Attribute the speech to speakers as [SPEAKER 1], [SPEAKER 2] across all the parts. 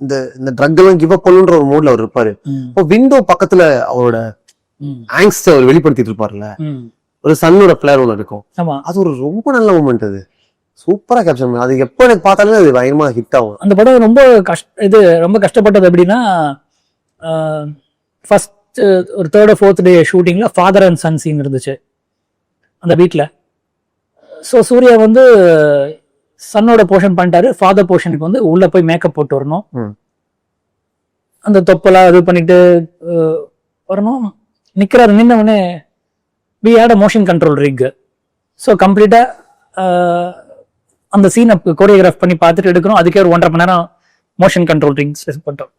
[SPEAKER 1] இந்த இந்த ட்ரக் எல்லாம் கிவ் அப் பண்ணுன்ற ஒரு மூட்ல அவர் இருப்பாரு. இப்போ விண்டோ பக்கத்துல அவரோட ஆங்ஸ்ட் அவர் வெளிப்படுத்திட்டு இருப்பாருல்ல, ஒரு சன்னோட பிளேர் ஒன்று இருக்கும். அது ஒரு ரொம்ப நல்ல மூமெண்ட். அது சூப்பரா கேப்சர் பண்ணி, அது எப்போ எனக்கு பார்த்தாலும் அது பயங்கரமா ஹிட் ஆகும்.
[SPEAKER 2] அந்த படம் ரொம்ப ரொம்ப கஷ்டப்பட்டது எப்படின்னா, ஃபர்ஸ்ட் ஒரு 3rd or 4th டே ஷூட்டிங்ல ஃபாதர் அண்ட் சன் சீன் இருந்துச்சு அந்த வீட்டில். ஸோ சூர்யா வந்து சன்னோட போர்ஷன் பண்ணிட்டாரு. ஃபாதர் போர்ஷனுக்கு வந்து உள்ள போய் மேக்கப் போட்டு வரணும், அந்த தொப்பெல்லாம் இது பண்ணிட்டு வரணும். நிக்கிறாரு, நின்ன உடனே we had a motion control rig. So கம்ப்ளீட்டா அந்த சீனை கோரியோகிராஃப் பண்ணி பார்த்துட்டு எடுக்கணும். அதுக்கே ஒரு 1.5 மணி நேரம் மோஷன் கண்ட்ரோல் ரிங் பண்ணிட்டோம்.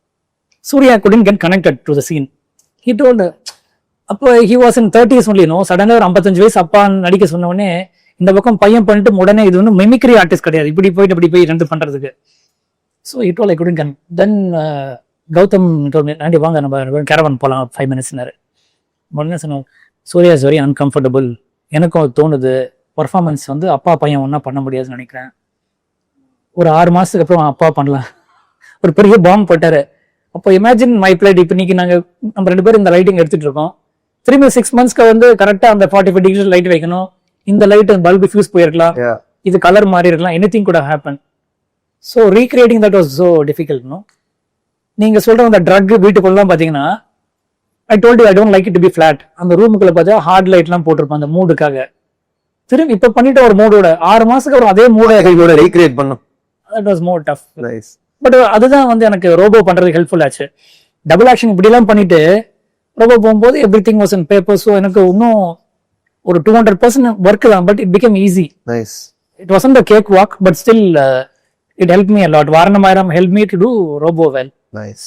[SPEAKER 2] Surya couldn't get connected to the scene. He told, அப்போ he was in 30s only, no? சடனாக ஒரு 55 வயசு அப்பா நடிக்க சொன்ன உடனே இந்த பக்கம் பையன் பண்ணிட்டு உடனே இது வந்து மிமிக்ரி ஆர்டிஸ்ட் கிடையாது, இப்படி போயிட்டு அப்படி போய் ரெண்டு பண்றதுக்கு. So he told I couldn't connect. தென் கௌதம் நாண்டி வாங்க நம்ம கேரவன் போகலாம் 5 minutes. உடனே சொன்னோம், சூர்யா இஸ் வெரி அன்கம்ஃபர்டபுள். எனக்கும் தோணுது பர்ஃபார்மன்ஸ் வந்து அப்பா பையன் ஒன்றா பண்ண முடியாதுன்னு நினைக்கிறேன். ஒரு 6 மாதத்துக்கு அப்புறம் அப்பா பண்ணலாம். ஒரு பெரிய பாம்பு போட்டாரு. அப்போ இமேஜின் மை பிளேட். இப்போ இன்னைக்கு நம்ம 2 பேரும் இந்த லைட்டிங் எடுத்துட்டு இருக்கோம். திரும்பி 6 monthsக்கு வந்து கரெக்டாக அந்த 45 degrees லைட் வைக்கணும். இந்த லைட் பல்பு ஃபியூஸ் போயிருக்கலாம், இது கலர் மாறி இருக்கலாம், anything good happen. So recreating that was so difficult. No, நீங்க சொல்ற அந்த ட்ரக் வீட்டுக்குள்ளலாம் பார்த்தீங்கன்னா, I told you I don't like it to be flat. அந்த ரூமுக்குள்ள பார்த்தா ஹார்ட் லைட்லாம் போட்டிருப்பேன் அந்த மூடுக்காக. திரும்பி இப்ப பண்ணிட்டு ஒரு மூடோட 6 மாசத்துக்கு அப்புறம் அதே மூட
[SPEAKER 1] ரீக்ரியேட் பண்ணும்.
[SPEAKER 2] That was more tough.
[SPEAKER 1] Nice.
[SPEAKER 2] But அதுதான் வந்து எனக்கு ரோபோ பண்றது ஹெல்ப்ஃபுல் ஆச்சு. டபுள் ஆக்ஷன் இப்படி எல்லாம் பண்ணிட்டு ரோபோ போகும்போது everything was in paper. So எனக்கு இன்னும் ஒரு 200% ஒர்க் தான். But it become easy.
[SPEAKER 1] Nice.
[SPEAKER 2] It wasn't a cake walk, but still it helped me a lot. Varanamayiram helped me to do robo well.
[SPEAKER 1] Nice.